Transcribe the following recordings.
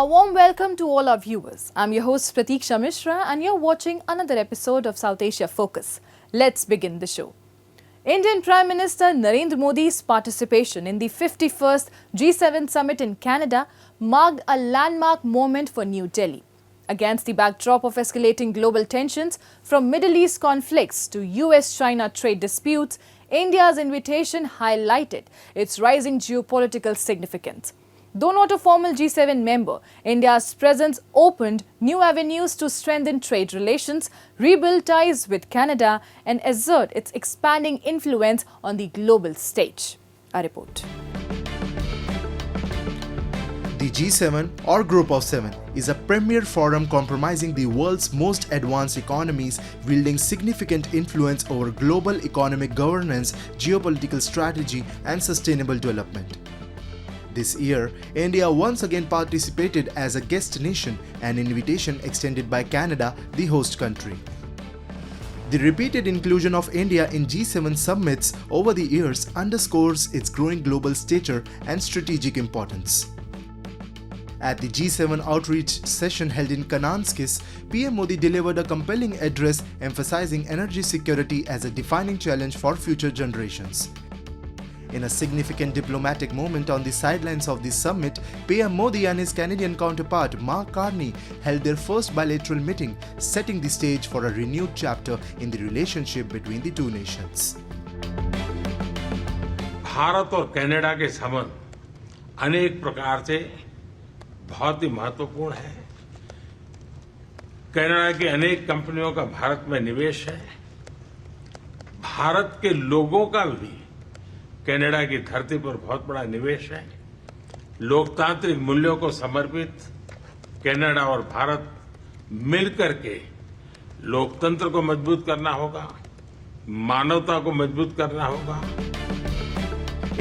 A warm welcome to all our viewers. I'm your host Pratiksha Mishra and you're watching another episode of South Asia Focus. Let's begin the show. Indian Prime Minister Narendra Modi's participation in the 51st G7 summit in Canada marked a landmark moment for New Delhi. Against the backdrop of escalating global tensions from Middle East conflicts to US-China trade disputes, India's invitation highlighted its rising geopolitical significance. Though not a formal G7 member, India's presence opened new avenues to strengthen trade relations, rebuild ties with Canada, and assert its expanding influence on the global stage. A report. The G7, or Group of Seven, is a premier forum comprising the world's most advanced economies, wielding significant influence over global economic governance, geopolitical strategy, and sustainable development. This year, India once again participated as a guest nation, an invitation extended by Canada, the host country. The repeated inclusion of India in G7 summits over the years underscores its growing global stature and strategic importance. At the G7 outreach session held in Kananskis, PM Modi delivered a compelling address emphasizing energy security as a defining challenge for future generations. In a significant diplomatic moment on the sidelines of the summit, PM Modi and his Canadian counterpart Mark Carney held their first bilateral meeting, setting the stage for a renewed chapter in the relationship between the two nations. Bharat और Canada के संबंध अनेक प्रकार से बहुत ही महत्वपूर्ण है। Canada की अनेक कंपनियों का भारत में निवेश है। भारत के लोगों का भी कनाडा की धरती पर बहुत बड़ा निवेश है। लोकतांत्रिक मूल्यों को समर्पित कनाडा और भारत मिलकर के लोकतंत्र को मजबूत करना होगा, मानवता को मजबूत करना होगा।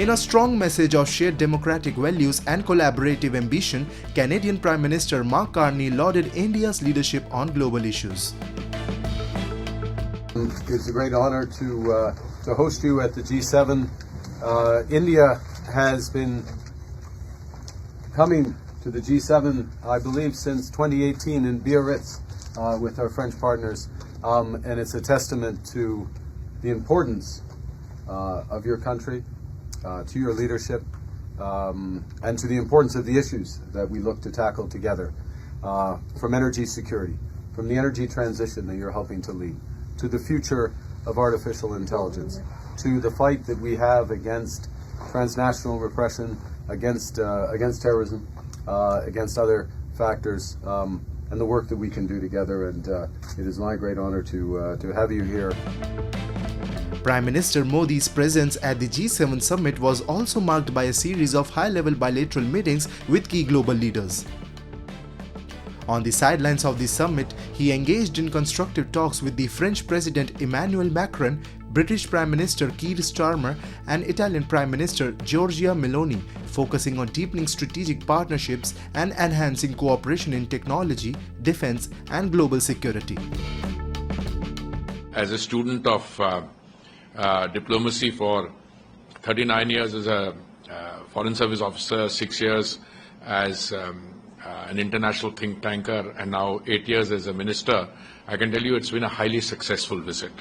In a strong message of shared democratic values and collaborative ambition, Canadian Prime Minister Mark Carney lauded India's leadership on global issues. It's a great honor to host you at the G7. India has been coming to the G7, I believe, since 2018 in Biarritz with our French partners, and it's a testament to the importance of your country, to your leadership, and to the importance of the issues that we look to tackle together, from energy security, from the energy transition that you're helping to lead, to the future of artificial intelligence, to the fight that we have against transnational repression, against terrorism, against other factors, and the work that we can do together. And it is my great honor to have you here. Prime Minister Modi's presence at the G7 summit was also marked by a series of high-level bilateral meetings with key global leaders. On the sidelines of the summit, he engaged in constructive talks with the French President Emmanuel Macron, British Prime Minister Keir Starmer, and Italian Prime Minister Giorgia Meloni, focusing on deepening strategic partnerships and enhancing cooperation in technology, defense, and global security. As a student of diplomacy for 39 years as a Foreign Service officer, 6 years as an international think tanker, and now 8 years as a minister, I can tell you it's been a highly successful visit.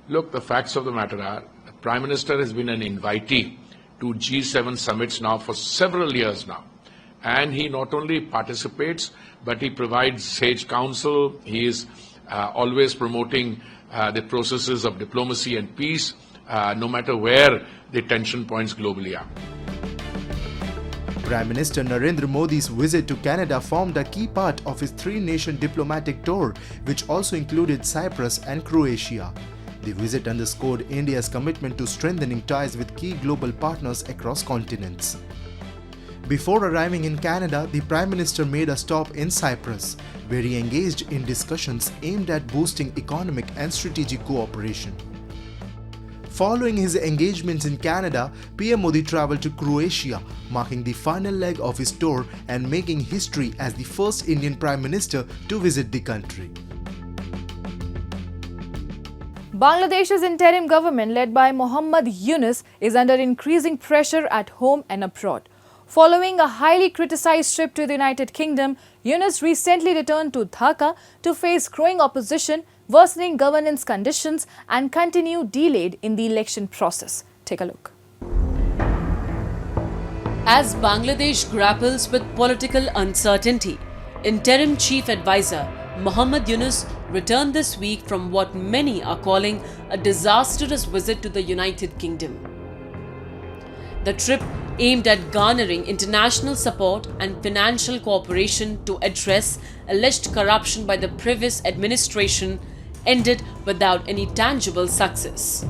Look, the facts of the matter are, the Prime Minister has been an invitee to G7 summits now for several years now. And he not only participates, but he provides sage counsel. He is always promoting the processes of diplomacy and peace, no matter where the tension points globally are. Prime Minister Narendra Modi's visit to Canada formed a key part of his three-nation diplomatic tour, which also included Cyprus and Croatia. The visit underscored India's commitment to strengthening ties with key global partners across continents. Before arriving in Canada, the Prime Minister made a stop in Cyprus, where he engaged in discussions aimed at boosting economic and strategic cooperation. Following his engagements in Canada, PM Modi travelled to Croatia, marking the final leg of his tour and making history as the first Indian Prime Minister to visit the country. Bangladesh's interim government led by Muhammad Yunus is under increasing pressure at home and abroad. Following a highly criticized trip to the United Kingdom, Yunus recently returned to Dhaka to face growing opposition, worsening governance conditions and continue delayed in the election process. Take a look. As Bangladesh grapples with political uncertainty, Interim Chief Advisor Mohammad Yunus returned this week from what many are calling a disastrous visit to the United Kingdom. The trip, aimed at garnering international support and financial cooperation to address alleged corruption by the previous administration, ended without any tangible success.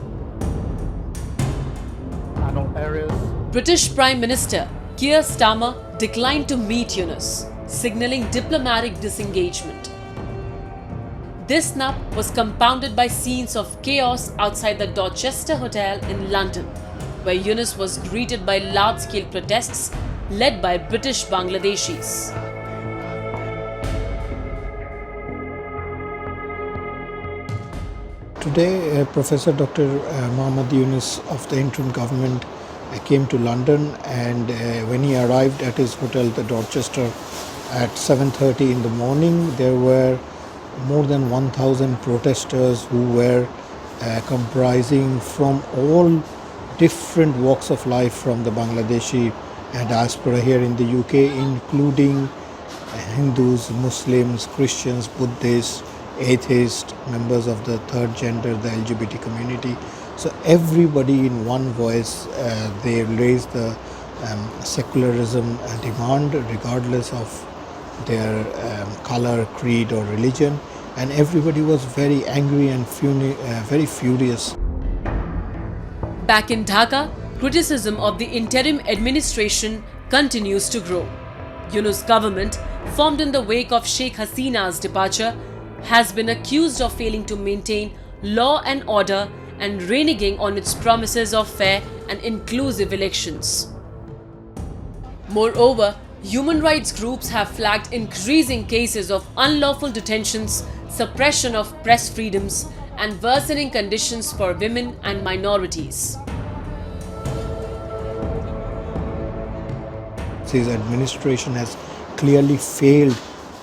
British Prime Minister Keir Starmer declined to meet Yunus, signalling diplomatic disengagement. This snub was compounded by scenes of chaos outside the Dorchester Hotel in London, where Yunus was greeted by large-scale protests led by British Bangladeshis. Today, Professor Dr. Mohammad Yunus of the interim government came to London, and when he arrived at his hotel, the Dorchester, at 7:30 in the morning, there were more than 1,000 protesters who were comprising from all different walks of life from the Bangladeshi diaspora here in the UK, including Hindus, Muslims, Christians, Buddhists, atheists, members of the third gender, the LGBT community. So everybody in one voice, they raised the secularism demand regardless of their color, creed or religion, and everybody was very angry and very furious. Back in Dhaka, criticism of the interim administration continues to grow. Yunus' government, formed in the wake of Sheikh Hasina's departure, has been accused of failing to maintain law and order and reneging on its promises of fair and inclusive elections. Moreover, human rights groups have flagged increasing cases of unlawful detentions, suppression of press freedoms, and worsening conditions for women and minorities. His administration has clearly failed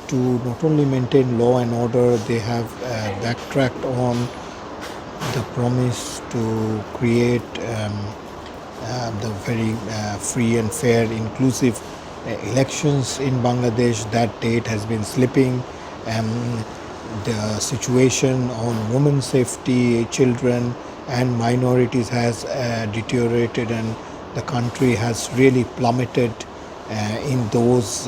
to not only maintain law and order, they have backtracked on the promise to create the very free and fair, inclusive elections in Bangladesh. That date has been slipping. The situation on women's safety, children and minorities has deteriorated, and the country has really plummeted in those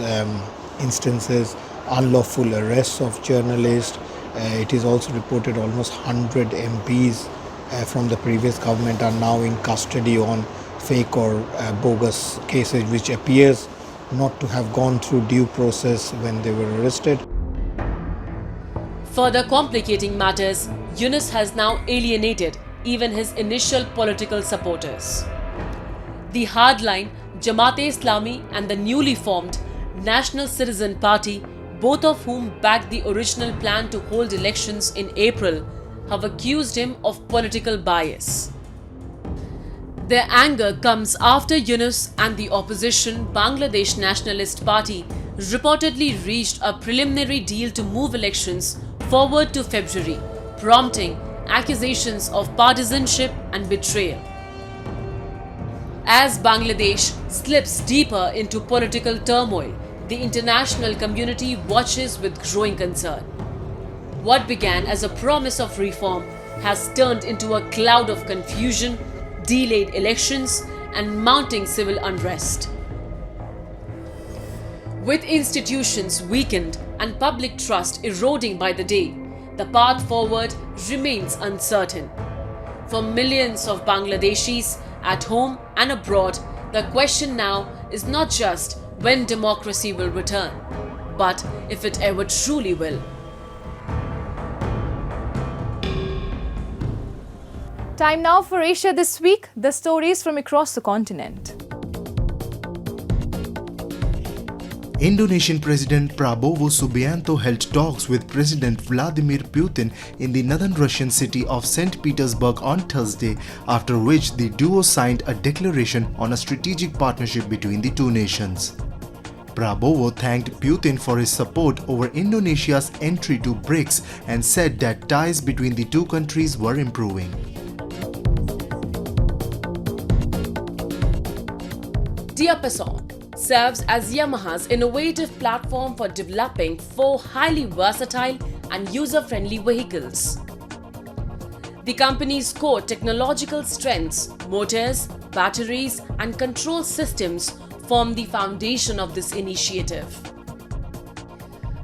instances. Unlawful arrests of journalists. It is also reported almost 100 MPs from the previous government are now in custody on fake or bogus cases, which appears not to have gone through due process when they were arrested. Further complicating matters, Yunus has now alienated even his initial political supporters. The hardline Jamaat-e-Islami and the newly formed National Citizen Party, both of whom backed the original plan to hold elections in April, have accused him of political bias. Their anger comes after Yunus and the opposition Bangladesh Nationalist Party reportedly reached a preliminary deal to move elections forward to February, prompting accusations of partisanship and betrayal. As Bangladesh slips deeper into political turmoil, the international community watches with growing concern. What began as a promise of reform has turned into a cloud of confusion, delayed elections, and mounting civil unrest. With institutions weakened and public trust eroding by the day, the path forward remains uncertain. For millions of Bangladeshis at home and abroad, the question now is not just when democracy will return, but if it ever truly will. Time now for Asia This Week, the stories from across the continent. Indonesian President Prabowo Subianto held talks with President Vladimir Putin in the northern Russian city of St. Petersburg on Thursday, after which the duo signed a declaration on a strategic partnership between the two nations. Prabowo thanked Putin for his support over Indonesia's entry to BRICS and said that ties between the two countries were improving. Diapason serves as Yamaha's innovative platform for developing 4 highly versatile and user-friendly vehicles. The company's core technological strengths, motors, batteries, and control systems form the foundation of this initiative.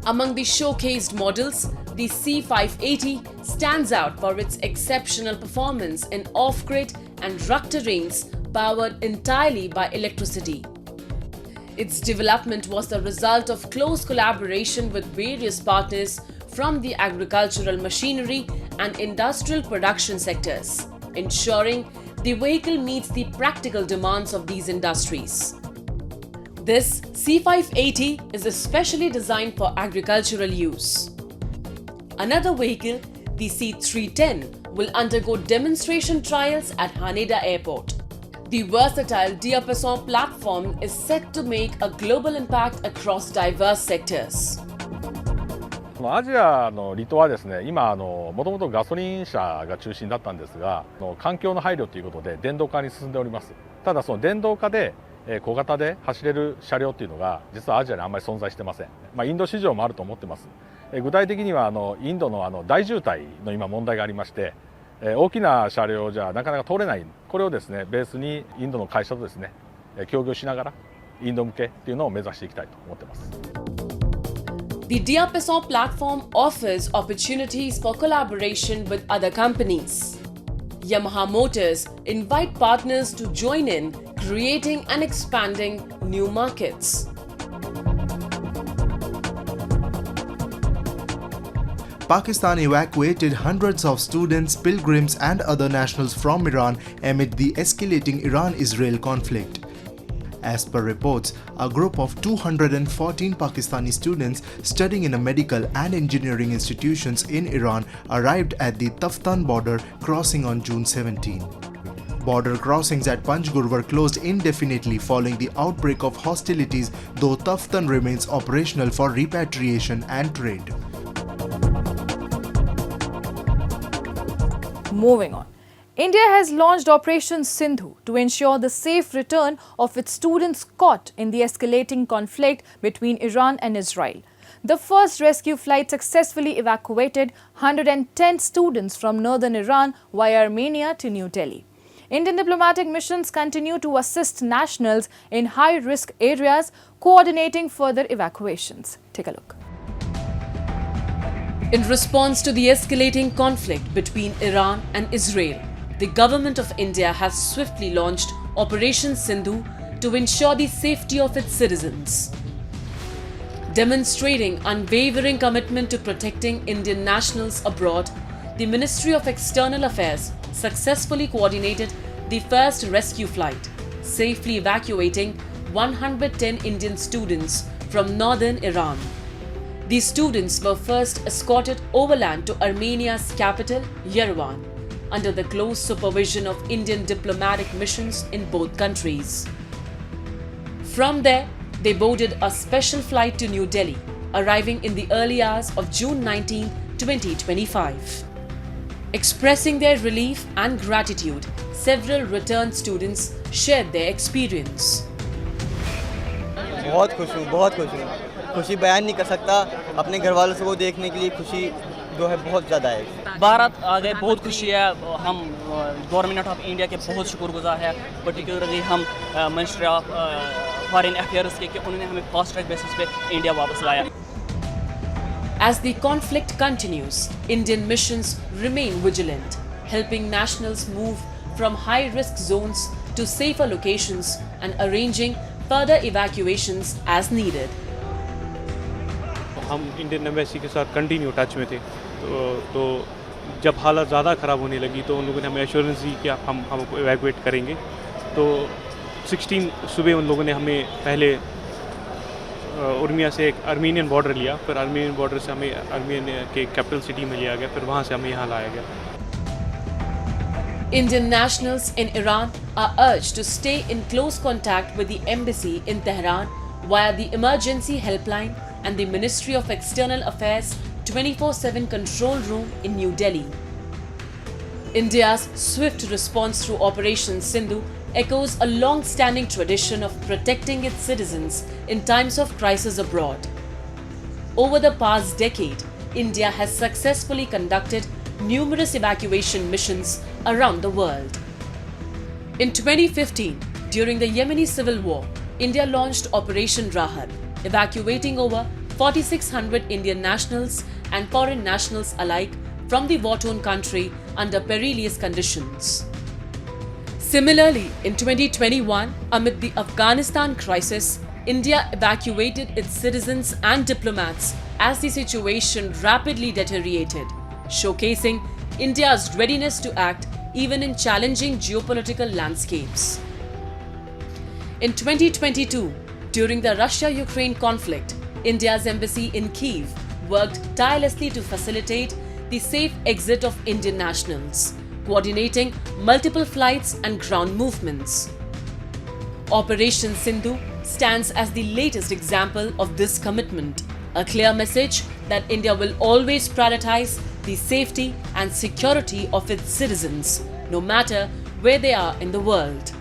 Among the showcased models, the C580 stands out for its exceptional performance in off-grid and rugged terrains powered entirely by electricity. Its development was the result of close collaboration with various partners from the agricultural machinery and industrial production sectors, ensuring the vehicle meets the practical demands of these industries. This C580 is especially designed for agricultural use. Another vehicle, the C310, will undergo demonstration trials at Haneda Airport. The versatile Diapason platform is set to make a global impact across diverse sectors. アジアの離島はですね、今もともとガソリン車が中心だったんですが、環境の配慮ということで電動化に進んでおります。ただその電動化で小型で走れる車両というのが実はアジアにあんまり存在してません。インド市場もあると思ってます。具体的にはインドの大渋滞の今問題がありまして、大きな車両じゃなかなか通れない。これをですねベースにインドの会社とですね協業しながらインド向けっていうのを目指していきたいと思ってます。The Diapason platform offers opportunities for collaboration with other companies. Yamaha Motors invite partners to join in creating and expanding new markets. Pakistan evacuated hundreds of students, pilgrims and other nationals from Iran amid the escalating Iran-Israel conflict. As per reports, a group of 214 Pakistani students studying in a medical and engineering institutions in Iran arrived at the Taftan border crossing on June 17. Border crossings at Panjgur were closed indefinitely following the outbreak of hostilities, though Taftan remains operational for repatriation and trade. Moving on. India has launched Operation Sindhu to ensure the safe return of its students caught in the escalating conflict between Iran and Israel. The first rescue flight successfully evacuated 110 students from northern Iran via Armenia to New Delhi. Indian diplomatic missions continue to assist nationals in high-risk areas, coordinating further evacuations. Take a look. In response to the escalating conflict between Iran and Israel, the government of India has swiftly launched Operation Sindhu to ensure the safety of its citizens. Demonstrating unwavering commitment to protecting Indian nationals abroad, the Ministry of External Affairs successfully coordinated the first rescue flight, safely evacuating 110 Indian students from northern Iran. These students were first escorted overland to Armenia's capital, Yerevan, under the close supervision of Indian diplomatic missions in both countries. From there, they boarded a special flight to New Delhi, arriving in the early hours of June 19, 2025. Expressing their relief and gratitude, several returned students shared their experience. बहुत खुश हूँ खुशी बयान नहीं कर सकता अपने घर वालों को देखने के लिए खुशी जो है बहुत ज़्यादा है भारत आ गए बहुत खुशी है हम गवर्नमेंट ऑफ इंडिया के बहुत शुक्रगुजार है पर्टिकुलरली हम मिनिस्ट्री ऑफ फॉरेन अफेयर्स के कि उन्होंने हमें फास्ट ट्रैक बेसिस पे इंडिया वापस लाया As the conflict continues, Indian missions remain vigilant, helping nationals move from high-risk zones to safer locations and arranging further evacuations as needed. हम Indian embassy के साथ कंटिन्यू टच में थे तो जब हालत ज़्यादा ख़राब होने लगी तो उन लोगों ने हमें एश्योरेंस दी कि हम हमको एवैक्यूएट करेंगे तो 16 सुबह उन लोगों ने हमें पहले उर्मिया से एक आर्मीनियन बॉर्डर लिया, फिर आर्मीनियन बॉर्डर से हमें आर्मीनियन के कैपिटल सिटी में लिया गया, फिर वहाँ से हमें यहाँ लाया गया. Indian nationals in Iran are urged to stay in close contact with the embassy in Tehran via the emergency helpline and the Ministry of External Affairs 24/7 control room in New Delhi. India's swift response through Operation Sindhu echoes a long-standing tradition of protecting its citizens in times of crisis abroad. Over the past decade, India has successfully conducted numerous evacuation missions around the world. In 2015, during the Yemeni civil war, India launched Operation Rahat, evacuating over 4,600 Indian nationals and foreign nationals alike from the war-torn country under perilous conditions. Similarly, in 2021, amid the Afghanistan crisis, India evacuated its citizens and diplomats as the situation rapidly deteriorated, showcasing India's readiness to act even in challenging geopolitical landscapes. In 2022, during the Russia-Ukraine conflict, India's embassy in Kyiv worked tirelessly to facilitate the safe exit of Indian nationals, coordinating multiple flights and ground movements. Operation Sindhu stands as the latest example of this commitment, a clear message that India will always prioritize the safety and security of its citizens, no matter where they are in the world.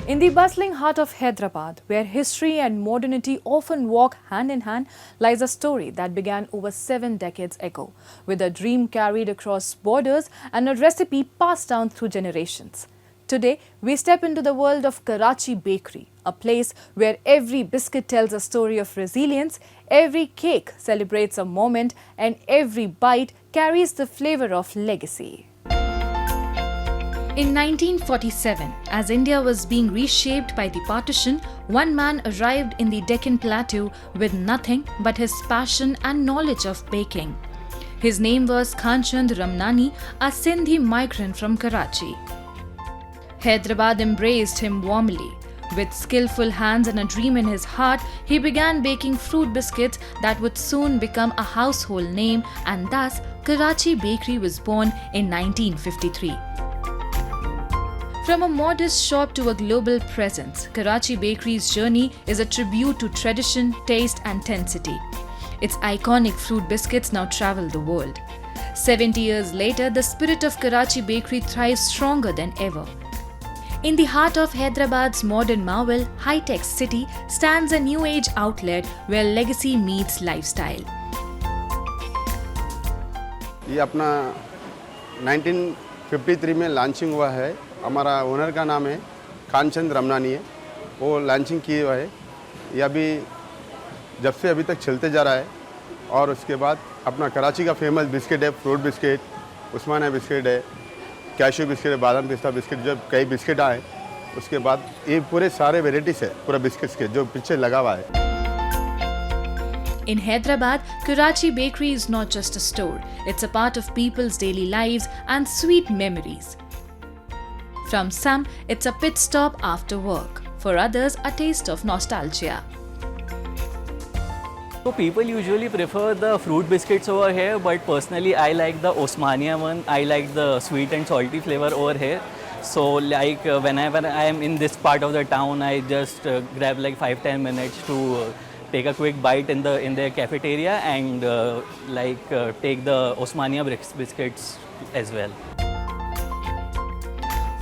In the bustling heart of Hyderabad, where history and modernity often walk hand in hand, lies a story that began over 7 decades ago, with a dream carried across borders and a recipe passed down through generations. Today, we step into the world of Karachi Bakery, a place where every biscuit tells a story of resilience, every cake celebrates a moment, and every bite carries the flavor of legacy. In 1947, as India was being reshaped by the partition, one man arrived in the Deccan Plateau with nothing but his passion and knowledge of baking. His name was Kanchand Ramnani, a Sindhi migrant from Karachi. Hyderabad embraced him warmly. With skillful hands and a dream in his heart, he began baking fruit biscuits that would soon become a household name, and thus Karachi Bakery was born in 1953. From a modest shop to a global presence, Karachi Bakery's journey is a tribute to tradition, taste and intensity. Its iconic fruit biscuits now travel the world. 70 years later, the spirit of Karachi Bakery thrives stronger than ever. In the heart of Hyderabad's modern marvel, high-tech city, stands a new-age outlet where legacy meets lifestyle. ये अपना 1953 में launching हुआ है. हमारा owner का नाम है कांचंद रमनानी है. वो लॉन्चिंग किए हुआ है. ये अभी जब से अभी तक चलते जा रहा है. और उसके बाद अपना कराची का फेमस बिस्किट है, फ्रूट बिस्किट, उस्मानिया बिस्किट है, कैशू बिस्किट है, बादाम पिस्ता बिस्किट, जब कई बिस्किट आए उसके बाद ये पूरे सारे वेराइटीज़ है पूरा बिस्किट्स के जो पीछे लगा हुआ है. In Hyderabad, Karachi Bakery is not just a store, it's a part of people's daily lives and sweet memories. From some, it's a pit stop after work. For others, a taste of nostalgia. So people usually prefer the fruit biscuits over here, but personally I like the Osmania one. I like the sweet and salty flavor over here. So like whenever I am in this part of the town, I just grab like 5-10 minutes to take a quick bite in their cafeteria and take the Osmania biscuits as well.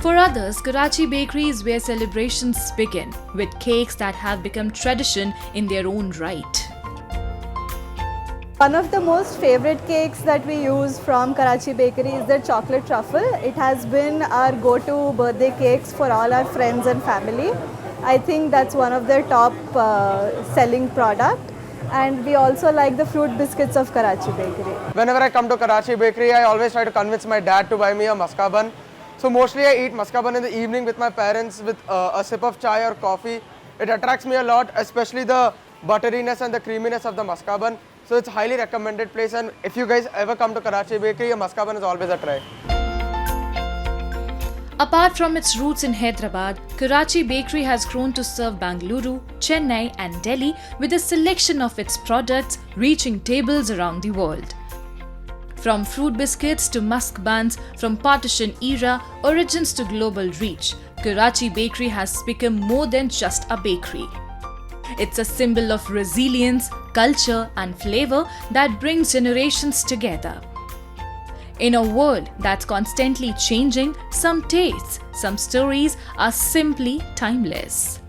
For others, Karachi Bakery is where celebrations begin, with cakes that have become tradition in their own right. One of the most favorite cakes that we use from Karachi Bakery is the chocolate truffle. It has been our go-to birthday cakes for all our friends and family. I think that's one of their top selling product. And we also like the fruit biscuits of Karachi Bakery. Whenever I come to Karachi Bakery, I always try to convince my dad to buy me a maska bun. So mostly I eat maska bun in the evening with my parents with a sip of chai or coffee. It attracts me a lot, especially the butteriness and the creaminess of the maska bun. So it's a highly recommended place, and if you guys ever come to Karachi Bakery, a maska bun is always a try. Apart from its roots in Hyderabad, Karachi Bakery has grown to serve Bangalore, Chennai and Delhi with a selection of its products reaching tables around the world. From fruit biscuits to musk buns, from partition era origins to global reach, Karachi Bakery has become more than just a bakery. It's a symbol of resilience, culture and flavor that brings generations together. In a world that's constantly changing, some tastes, some stories are simply timeless.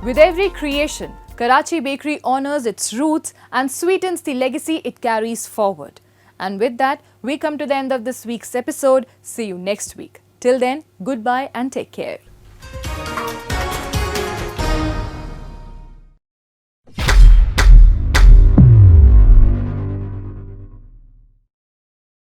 With every creation, Karachi Bakery honors its roots and sweetens the legacy it carries forward. And with that, we come to the end of this week's episode. See you next week. Till then, goodbye and take care.